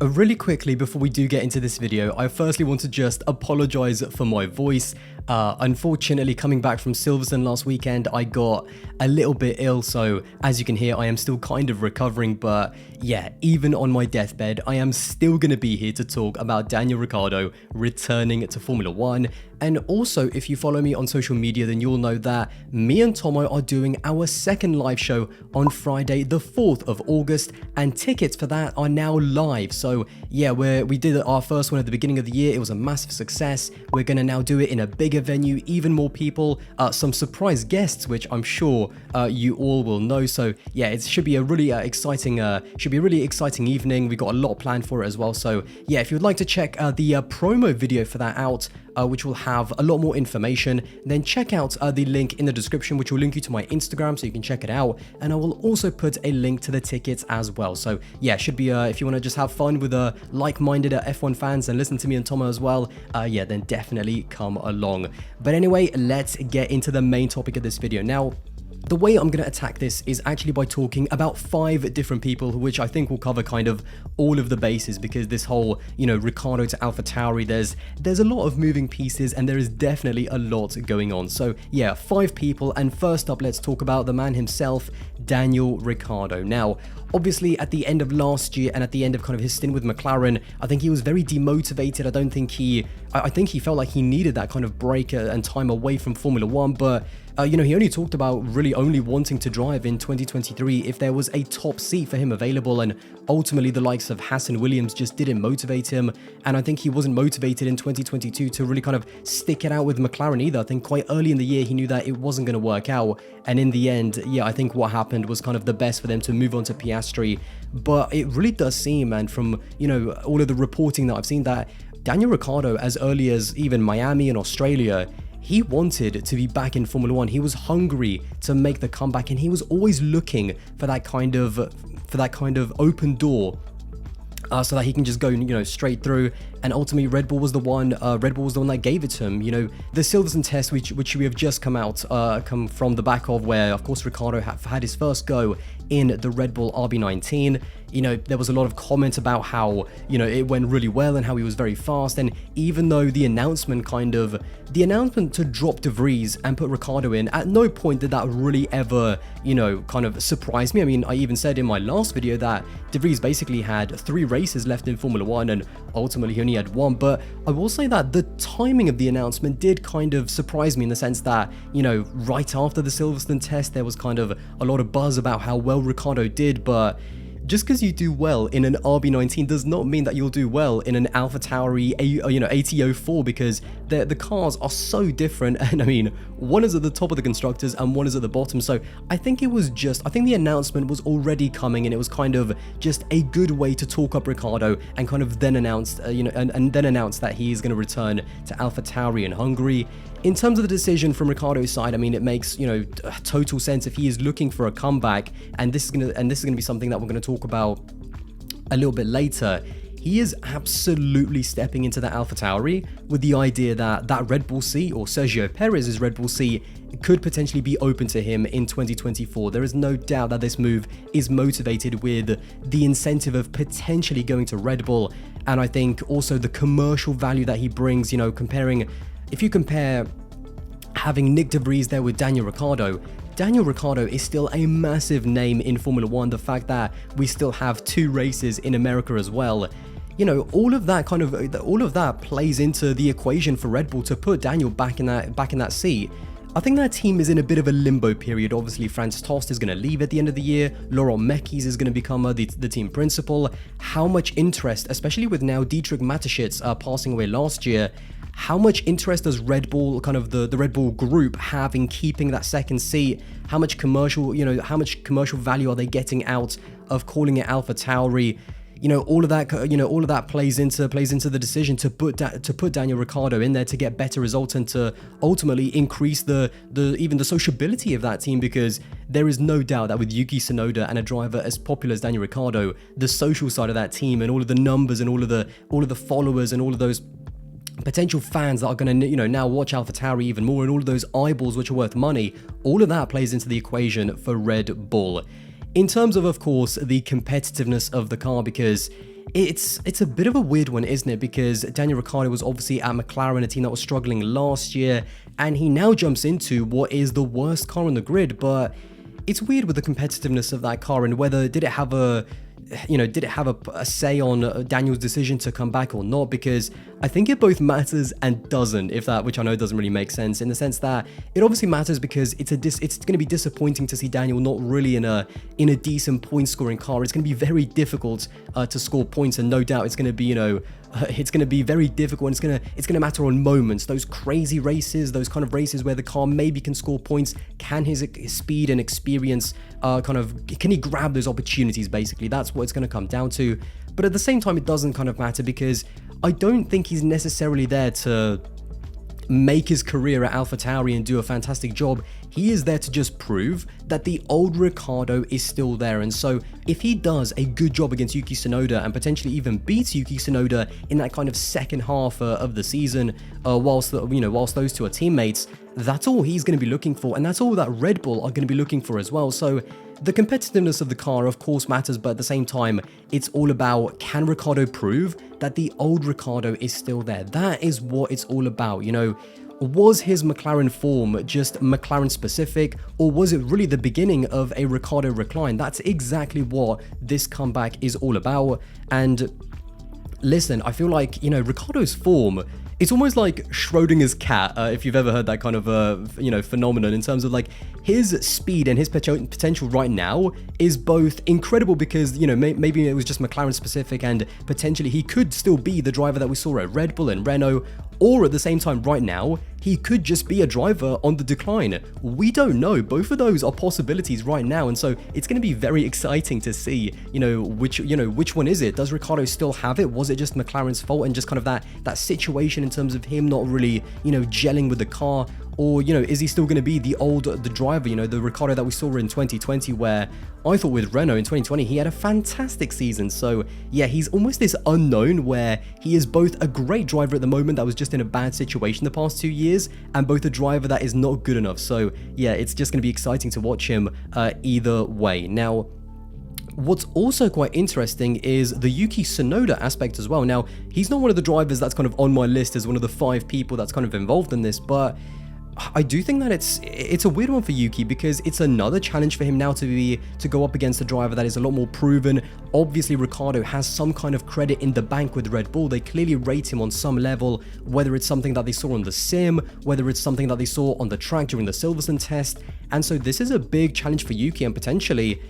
Really quickly before we do get into this video, I firstly want to just apologize for my voice. Unfortunately, coming back from Silverstone last weekend, I got a little bit ill, so as you can hear, I am still kind of recovering, but yeah, even on my deathbed, I am still going to be here to talk about Daniel Ricciardo returning to Formula 1. And also, if you follow me on social media, then you'll know that me and Tomo are doing our second live show on Friday, the 4th of August, and tickets for that are now live. So yeah, we did our first one at the beginning of the year. It was a massive success. We're going to now do it in a bigger venue, even more people, some surprise guests, which I'm sure you all will know. So yeah, it should be a really exciting evening. We got a lot planned for it as well. So yeah, if you'd like to check the promo video for that out, which will have a lot more information, then check out the link in the description, which will link you to my Instagram so you can check it out. And I will also put a link to the tickets as well. So yeah, it should be, if you want to just have fun with like-minded F1 fans and listen to me and Tomo as well, yeah, then definitely come along. But anyway, let's get into the main topic of this video. Now, the way I'm going to attack this is actually by talking about 5 different people, which I think will cover kind of all of the bases, because this whole, Ricciardo to AlphaTauri, there's a lot of moving pieces and there is definitely a lot going on. So yeah, 5 people, and first up, let's talk about the man himself, Daniel Ricciardo. Now, obviously, at the end of last year and at the end of kind of his stint with McLaren, I think he was very demotivated. I think he felt like he needed that kind of break and time away from Formula 1, but he only talked about really only wanting to drive in 2023 if there was a top seat for him available, and ultimately the likes of Haas and Williams just didn't motivate him, and I think he wasn't motivated in 2022 to really kind of stick it out with McLaren either. I think quite early in the year he knew that it wasn't going to work out, and in the end, yeah, I think what happened was kind of the best for them to move on to Piastri. But it really does seem, and from all of the reporting that I've seen, that Daniel Ricciardo, as early as even Miami and Australia, he wanted to be back in Formula 1. He was hungry to make the comeback, and he was always looking for that kind of open door, so that he can just go, straight through. And ultimately, Red Bull was the one that gave it to him. The Silverstone test, which we have just come from the back of, where of course Ricciardo had his first go in the Red Bull RB19. There was a lot of comments about how, it went really well and how he was very fast. And even though the announcement to drop De Vries and put Ricciardo in, at no point did that really ever, kind of surprise me. I mean, I even said in my last video that De Vries basically had 3 races left in Formula 1 and ultimately he only had 1. But I will say that the timing of the announcement did kind of surprise me, in the sense that, right after the Silverstone test, there was kind of a lot of buzz about how well Ricciardo did, but just because you do well in an RB19 does not mean that you'll do well in an AlphaTauri, AT04, because the cars are so different. And I mean, one is at the top of the constructors and one is at the bottom. So I think the announcement was already coming, and it was kind of just a good way to talk up Ricciardo and kind of then announce, and then announce that he is going to return to AlphaTauri in Hungary. In terms of the decision from Ricciardo's side, I mean, it makes, total sense if he is looking for a comeback, and this is gonna be something that we're going to talk about a little bit later. He is absolutely stepping into the AlphaTauri with the idea that Red Bull seat, or Sergio Perez's Red Bull seat, could potentially be open to him in 2024. There is no doubt that this move is motivated with the incentive of potentially going to Red Bull, and I think also the commercial value that he brings. If you compare having Nick De Vries there with Daniel Ricciardo is still a massive name in Formula 1. The fact that we still have 2 races in America as well, all of that plays into the equation for Red Bull to put Daniel back in that seat. I think that team is in a bit of a limbo period. Obviously, Franz Tost is going to leave at the end of the year. Laurent Mekies is going to become the team principal. How much interest, especially with now Dietrich Mateschitz passing away last year, how much interest does Red Bull, kind of the Red Bull group, have in keeping that second seat? How much commercial value are they getting out of calling it AlphaTauri? All of that plays into the decision to put Daniel Ricciardo in there to get better results and to ultimately increase even the sociability of that team, because there is no doubt that with Yuki Tsunoda and a driver as popular as Daniel Ricciardo, the social side of that team and all of the numbers and all of the followers and all of those potential fans that are going to, now watch AlphaTauri even more, and all of those eyeballs which are worth money, all of that plays into the equation for Red Bull. In terms of course, the competitiveness of the car, because it's a bit of a weird one, isn't it? Because Daniel Ricciardo was obviously at McLaren, a team that was struggling last year, and he now jumps into what is the worst car on the grid. But it's weird with the competitiveness of that car, and whether did it have a say on Daniel's decision to come back or not, because I think it both matters and doesn't, which I know doesn't really make sense, in the sense that it obviously matters because it's going to be disappointing to see Daniel not really in a decent point scoring car. It's going to be very difficult to score points, and no doubt it's going to be, it's going to be very difficult, and it's going to matter on moments, those crazy races, those kind of races where the car maybe can score points. Can his speed and experience can he grab those opportunities? Basically, that's what it's going to come down to. But at the same time, it doesn't kind of matter, because I don't think he's necessarily there to make his career at AlphaTauri and do a fantastic job. He is there to just prove that the old Ricciardo is still there. And so if he does a good job against Yuki Tsunoda and potentially even beats Yuki Tsunoda in that kind of second half of the season, whilst those two are teammates, that's all he's going to be looking for, and that's all that Red Bull are going to be looking for as well. So the competitiveness of the car, of course, matters, but at the same time, it's all about, can Ricciardo prove that the old Ricciardo is still there? That is what it's all about. Was his McLaren form just McLaren specific, or was it really the beginning of a Ricciardo recline? That's exactly what this comeback is all about. And listen, I feel like, Ricciardo's form, it's almost like Schrodinger's cat, if you've ever heard that kind of phenomenon, in terms of like his speed and his potential right now is both incredible because, maybe it was just McLaren specific and potentially he could still be the driver that we saw at Red Bull and Renault, or at the same time right now, he could just be a driver on the decline. We don't know. Both of those are possibilities right now, and so it's going to be very exciting to see, which one is it? Does Ricciardo still have it? Was it just McLaren's fault and just kind of that situation in terms of him not really, gelling with the car? Or, is he still going to be the driver, the Ricciardo that we saw in 2020, where I thought with Renault in 2020, he had a fantastic season. So yeah, he's almost this unknown where he is both a great driver at the moment that was just in a bad situation the past 2 years, and both a driver that is not good enough. So yeah, it's just going to be exciting to watch him either way. Now, what's also quite interesting is the Yuki Tsunoda aspect as well. Now, he's not one of the drivers that's kind of on my list as one of the 5 people that's kind of involved in this, but I do think that it's a weird one for Yuki, because it's another challenge for him now to go up against a driver that is a lot more proven. Obviously, Ricciardo has some kind of credit in the bank with Red Bull. They clearly rate him on some level, whether it's something that they saw on the sim, whether it's something that they saw on the track during the Silverstone test. And so this is a big challenge for Yuki, and potentially,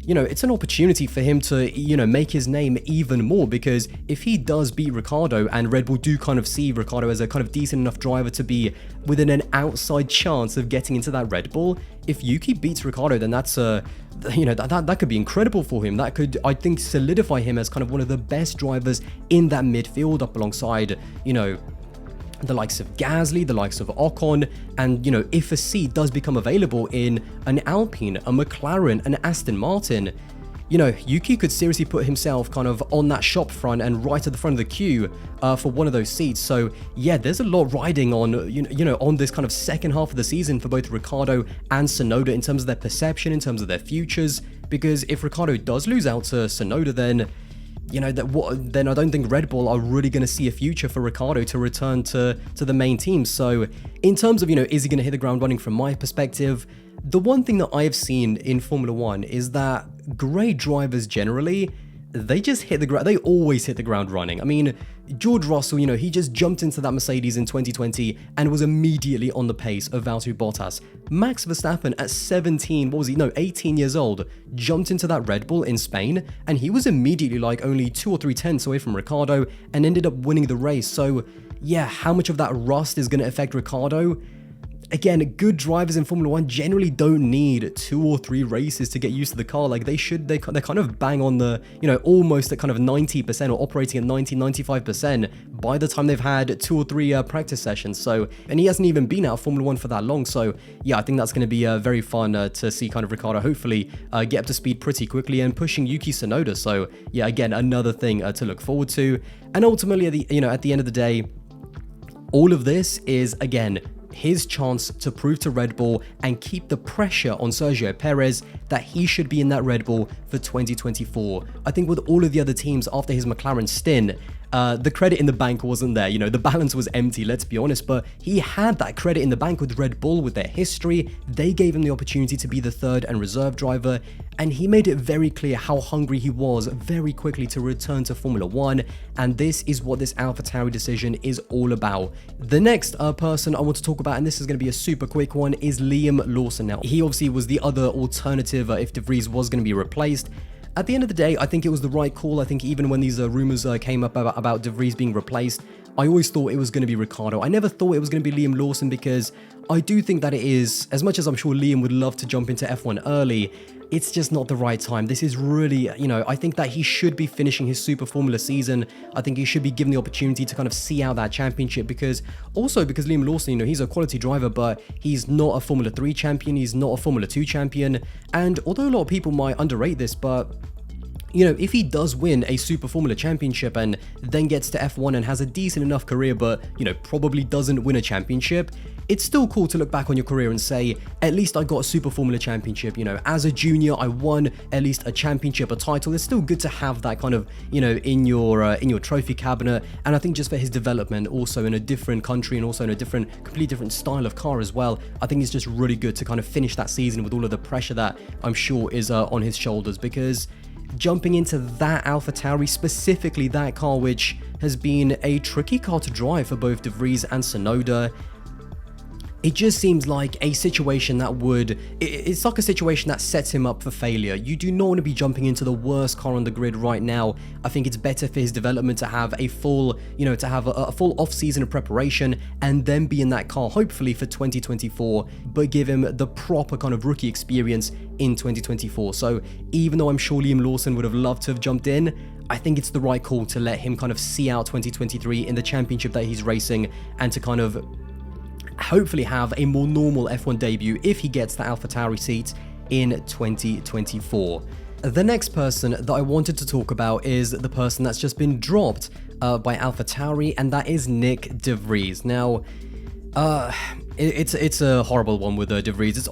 it's an opportunity for him to, make his name even more, because if he does beat Ricciardo and Red Bull do kind of see Ricciardo as a kind of decent enough driver to be within an outside chance of getting into that Red Bull, if Yuki beats Ricciardo, then that's that could be incredible for him. That could, I think, solidify him as kind of one of the best drivers in that midfield, up alongside, the likes of Gasly, the likes of Ocon, and, if a seat does become available in an Alpine, a McLaren, an Aston Martin, Yuki could seriously put himself kind of on that shop front and right at the front of the queue for one of those seats. So yeah, there's a lot riding on, on this kind of second half of the season for both Ricciardo and Tsunoda in terms of their perception, in terms of their futures, because if Ricciardo does lose out to Tsunoda, then then I don't think Red Bull are really going to see a future for Ricciardo to return to the main team. So in terms of, is he going to hit the ground running, from my perspective, the one thing that I've seen in Formula 1 is that great drivers generally, they always hit the ground running. I mean, George Russell, he just jumped into that Mercedes in 2020 and was immediately on the pace of Valtteri Bottas. Max Verstappen at 18 years old, jumped into that Red Bull in Spain, and he was immediately like only 2 or 3 tenths away from Ricciardo and ended up winning the race. So yeah, how much of that rust is going to affect Ricciardo? Again, good drivers in Formula 1 generally don't need 2 or 3 races to get used to the car. Like they're kind of bang on the, almost at kind of 90% or operating at 90-95% by the time they've had 2 or 3 practice sessions. So, and he hasn't even been out of Formula 1 for that long. So yeah, I think that's going to be very fun to see kind of Ricciardo hopefully get up to speed pretty quickly and pushing Yuki Tsunoda. So yeah, again, another thing to look forward to. And ultimately, at the end of the day, all of this is, again, his chance to prove to Red Bull and keep the pressure on Sergio Perez that he should be in that Red Bull for 2024. I think with all of the other teams after his McLaren stint, the credit in the bank wasn't there. You know, the balance was empty, let's be honest, but he had that credit in the bank with Red Bull, with their history. They gave him the opportunity to be the third and reserve driver, and he made it very clear how hungry he was very quickly to return to Formula 1, and this is what this AlphaTauri decision is all about. The next person I want to talk about, and this is going to be a super quick one, is Liam Lawson. Now, he obviously was the other alternative if De Vries was going to be replaced. At the end of the day, I think it was the right call. I think even when these rumors came up about De Vries being replaced, I always thought it was going to be Ricciardo. I never thought it was going to be Liam Lawson, because I do think that it is, as much as I'm sure Liam would love to jump into F1 early, it's just not the right time. This is really, you know, I think that he should be finishing his Super Formula season. I think he should be given the opportunity to kind of see out that championship, because Liam Lawson, you know, he's a quality driver, but he's not a Formula 3 champion. He's not a Formula 2 champion. And although a lot of people might underrate this, but you know, if he does win a Super Formula Championship and then gets to F1 and has a decent enough career, but, you know, probably doesn't win a championship, it's still cool to look back on your career and say, at least I got a Super Formula Championship. You know, as a junior, I won at least a championship, a title. It's still good to have that kind of, you know, in your trophy cabinet. And I think just for his development, also in a different country and also in a completely different style of car as well, I think it's just really good to kind of finish that season with all of the pressure that I'm sure is on his shoulders, because jumping into that AlphaTauri, specifically that car, which has been a tricky car to drive for both De Vries and Tsunoda, it just seems like a situation that it's like a situation that sets him up for failure. You do not want to be jumping into the worst car on the grid right now. I think it's better for his development to have a full, you know, to have a full off season of preparation and then be in that car, hopefully for 2024, but give him the proper kind of rookie experience in 2024. So even though I'm sure Liam Lawson would have loved to have jumped in, I think it's the right call to let him kind of see out 2023 in the championship that he's racing, and to kind of hopefully have a more normal F1 debut if he gets the AlphaTauri seat in 2024. The next person that I wanted to talk about is the person that's just been dropped by AlphaTauri, and that is Nick De Vries. Now, it's a horrible one with De Vries. It's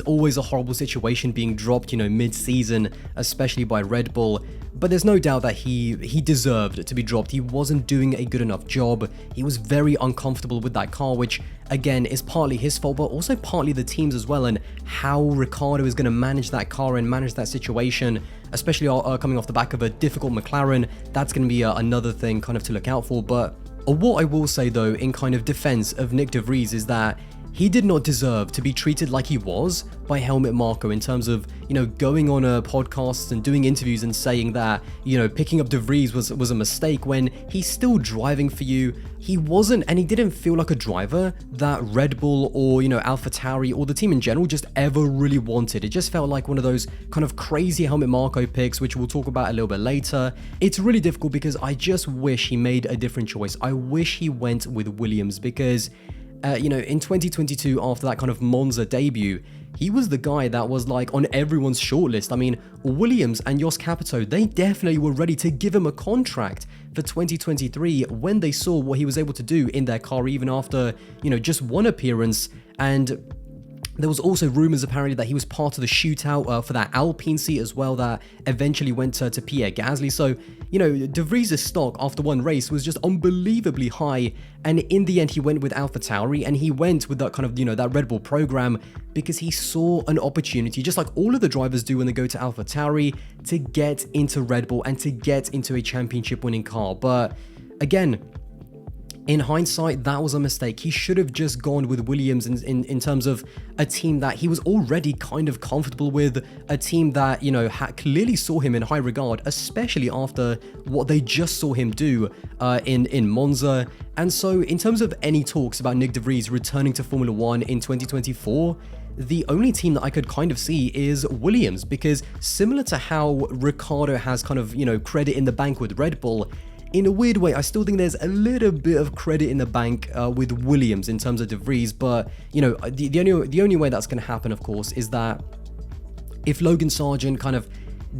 always a horrible situation being dropped, you know, mid-season, especially by Red Bull. But there's no doubt that he deserved to be dropped. He wasn't doing a good enough job. He was very uncomfortable with that car, which again is partly his fault, but also partly the team's as well, and how Ricciardo is going to manage that car and manage that situation, especially coming off the back of a difficult McLaren. That's going to be another thing kind of to look out for. But what I will say though, in kind of defense of Nick De Vries, is that he did not deserve to be treated like he was by Helmut Marko, in terms of, you know, going on podcasts and doing interviews and saying that, you know, picking up De Vries was a mistake when he's still driving for you. He wasn't, and he didn't feel like a driver that Red Bull or, you know, AlphaTauri or the team in general just ever really wanted. It just felt like one of those kind of crazy Helmut Marko picks, which we'll talk about a little bit later. It's really difficult because I just wish he made a different choice. I wish he went with Williams, because you know, in 2022, after that kind of Monza debut, he was the guy that was like on everyone's shortlist. I mean, Williams and Jos Capito, they definitely were ready to give him a contract for 2023 when they saw what he was able to do in their car, even after, you know, just one appearance. And there was also rumors apparently that he was part of the shootout for that Alpine seat as well, that eventually went to Pierre Gasly. So, you know, De Vries' stock after one race was just unbelievably high. And in the end, he went with AlphaTauri, and he went with that kind of, you know, that Red Bull program because he saw an opportunity, just like all of the drivers do when they go to AlphaTauri, to get into Red Bull and to get into a championship winning car. But again, in hindsight, that was a mistake. He should have just gone with Williams in terms of a team that he was already kind of comfortable with, a team that, you know, clearly saw him in high regard, especially after what they just saw him do in Monza. And so in terms of any talks about Nick De Vries returning to Formula 1 in 2024, the only team that I could kind of see is Williams, because similar to how Ricciardo has kind of, you know, credit in the bank with Red Bull, in a weird way, I still think there's a little bit of credit in the bank with Williams in terms of De Vries. But, you know, the only way that's going to happen, of course, is that if Logan Sargent kind of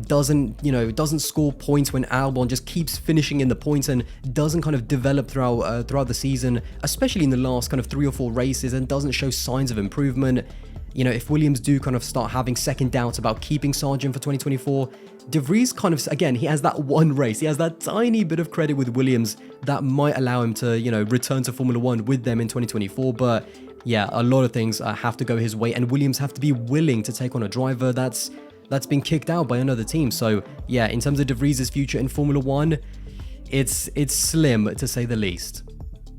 doesn't score points when Albon just keeps finishing in the points and doesn't kind of develop throughout the season, especially in the last kind of 3 or 4 races, and doesn't show signs of improvement. If Williams do kind of start having second doubts about keeping Sargent for 2024, De Vries kind of, again, he has that one race, he has that tiny bit of credit with Williams that might allow him to, return to Formula 1 with them in 2024, but yeah, a lot of things have to go his way, and Williams have to be willing to take on a driver that's been kicked out by another team. So yeah, in terms of De Vries' future in Formula 1, it's slim to say the least.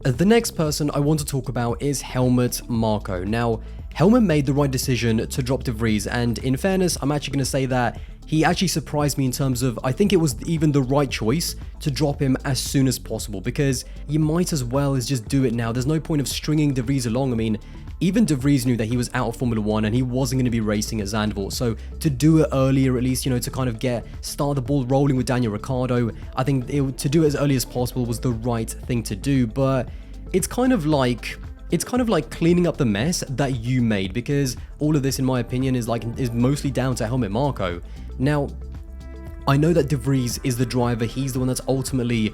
The next person I want to talk about is Helmut Marko. Now, Helmut made the right decision to drop De Vries, and in fairness, I'm actually going to say that he actually surprised me in terms of, I think it was even the right choice to drop him as soon as possible, because you might as well as just do it now. There's no point of stringing De Vries along. I mean, even De Vries knew that he was out of Formula 1 and he wasn't going to be racing at Zandvoort, so to do it earlier at least, to kind of start the ball rolling with Daniel Ricciardo, I think to do it as early as possible was the right thing to do. But it's kind of like cleaning up the mess that you made, because all of this, in my opinion, is mostly down to Helmut Marko. Now, I know that De Vries is the driver, he's the one that's ultimately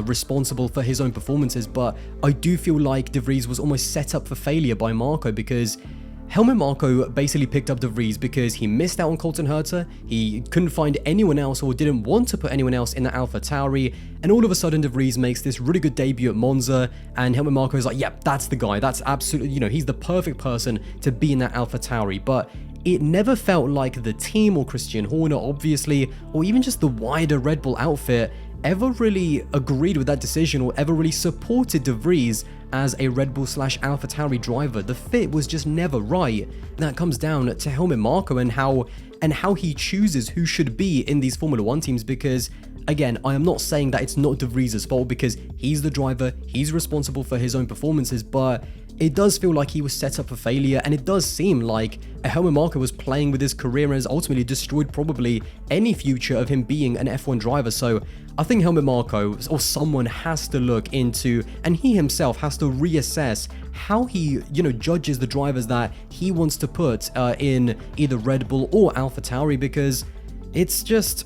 responsible for his own performances, but I do feel like De Vries was almost set up for failure by Marko, because Helmut Marko basically picked up De Vries because he missed out on Colton Herta, he couldn't find anyone else or didn't want to put anyone else in the AlphaTauri, and all of a sudden De Vries makes this really good debut at Monza, and Helmut Marko is like, yeah, that's the guy, that's absolutely, he's the perfect person to be in that AlphaTauri. But it never felt like the team or Christian Horner, obviously, or even just the wider Red Bull outfit ever really agreed with that decision or ever really supported De Vries as a Red Bull / AlphaTauri driver. The fit was just never right. That comes down to Helmut Marko and how he chooses who should be in these Formula 1 teams, because again, I am not saying that it's not De Vries' fault, because he's the driver, he's responsible for his own performances, but it does feel like he was set up for failure, and it does seem like Helmut Marko was playing with his career and has ultimately destroyed probably any future of him being an F1 driver. So I think Helmut Marko or someone has to look into, and he himself has to reassess how he, judges the drivers that he wants to put in either Red Bull or AlphaTauri, because it's just,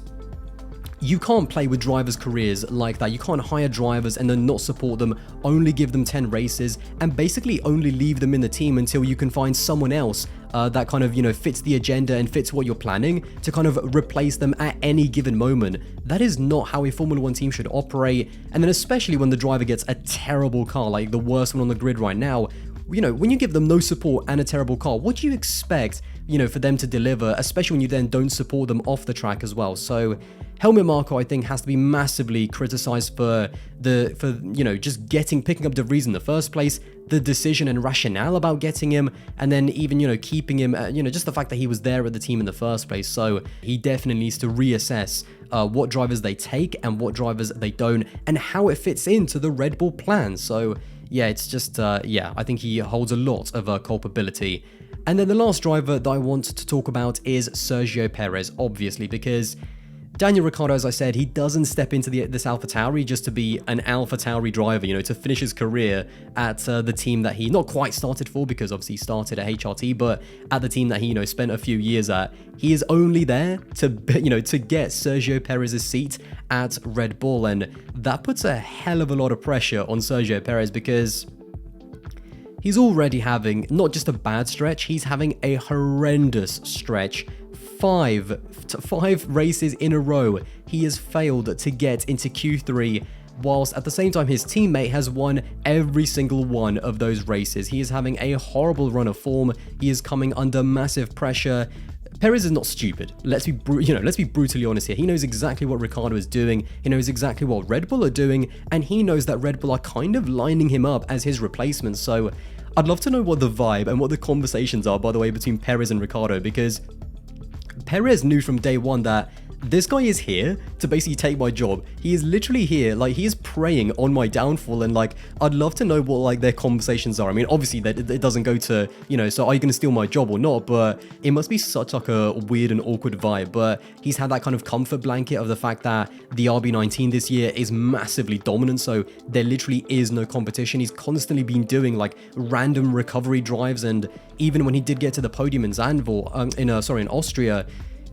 you can't play with drivers' careers like that. You can't hire drivers and then not support them, only give them 10 races, and basically only leave them in the team until you can find someone else that kind of, fits the agenda and fits what you're planning to kind of replace them at any given moment. That is not how a Formula 1 team should operate. And then especially when the driver gets a terrible car, like the worst one on the grid right now, when you give them no support and a terrible car, what do you expect, for them to deliver, especially when you then don't support them off the track as well? So Helmut Marko, I think, has to be massively criticized for just picking up De Vries in the first place, the decision and rationale about getting him, and then even, keeping him, just the fact that he was there at the team in the first place. So he definitely needs to reassess what drivers they take and what drivers they don't, and how it fits into the Red Bull plan. So yeah, it's just, I think he holds a lot of culpability. And then the last driver that I want to talk about is Sergio Perez, obviously, because Daniel Ricciardo, as I said, he doesn't step into this AlphaTauri just to be an AlphaTauri driver, to finish his career at the team that he not quite started for, because obviously he started at HRT, but at the team that he, spent a few years at. He is only there to, to get Sergio Perez's seat at Red Bull, and that puts a hell of a lot of pressure on Sergio Perez, because he's already having not just a bad stretch, he's having a horrendous stretch. Five races in a row he has failed to get into Q3, whilst at the same time his teammate has won every single one of those races. He is having a horrible run of form, he is coming under massive pressure. Perez is not stupid. Let's be brutally honest here. He knows exactly what Ricciardo is doing. He knows exactly what Red Bull are doing, and he knows that Red Bull are kind of lining him up as his replacement. So I'd love to know what the vibe and what the conversations are, by the way, between Perez and Ricciardo, because Perez knew from day one that this guy is here to basically take my job. He is literally here, he is preying on my downfall, and I'd love to know what their conversations are. I mean, obviously it doesn't go to, so are you going to steal my job or not? But it must be such a weird and awkward vibe. But he's had that kind of comfort blanket of the fact that the RB19 this year is massively dominant, so there literally is no competition. He's constantly been doing random recovery drives, and even when he did get to the podium in Zandvoort, in Austria,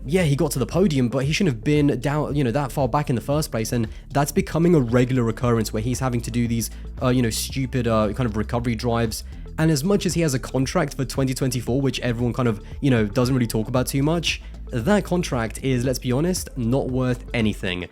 yeah, he got to the podium, but he shouldn't have been down, that far back in the first place. And that's becoming a regular occurrence where he's having to do these, stupid kind of recovery drives. And as much as he has a contract for 2024, which everyone kind of, doesn't really talk about too much, that contract is, let's be honest, not worth anything.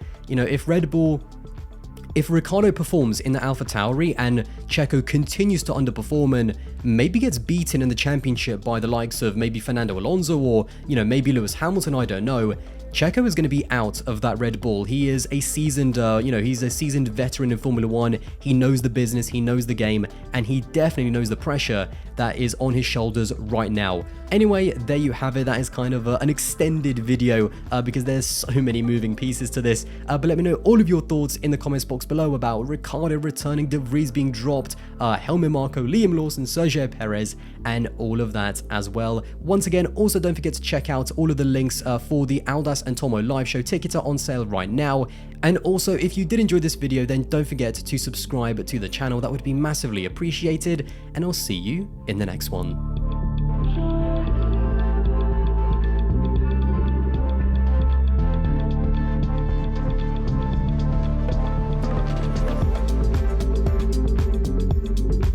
If Ricciardo performs in the AlphaTauri and Checo continues to underperform and maybe gets beaten in the championship by the likes of maybe Fernando Alonso or, maybe Lewis Hamilton, I don't know, Checo is going to be out of that Red Bull. He is a seasoned, he's a seasoned veteran in Formula One. He knows the business, he knows the game, and he definitely knows the pressure that is on his shoulders right now. Anyway, there you have it. That is kind of an extended video because there's so many moving pieces to this. But let me know all of your thoughts in the comments box below about Ricciardo returning, De Vries being dropped, Helmut Marko, Liam Lawson, Sergio Perez, and all of that as well. Once again, also don't forget to check out all of the links for the Aldas and Tomo live show. Tickets are on sale right now. And also, if you did enjoy this video, then don't forget to subscribe to the channel. That would be massively appreciated. And I'll see you in the next one.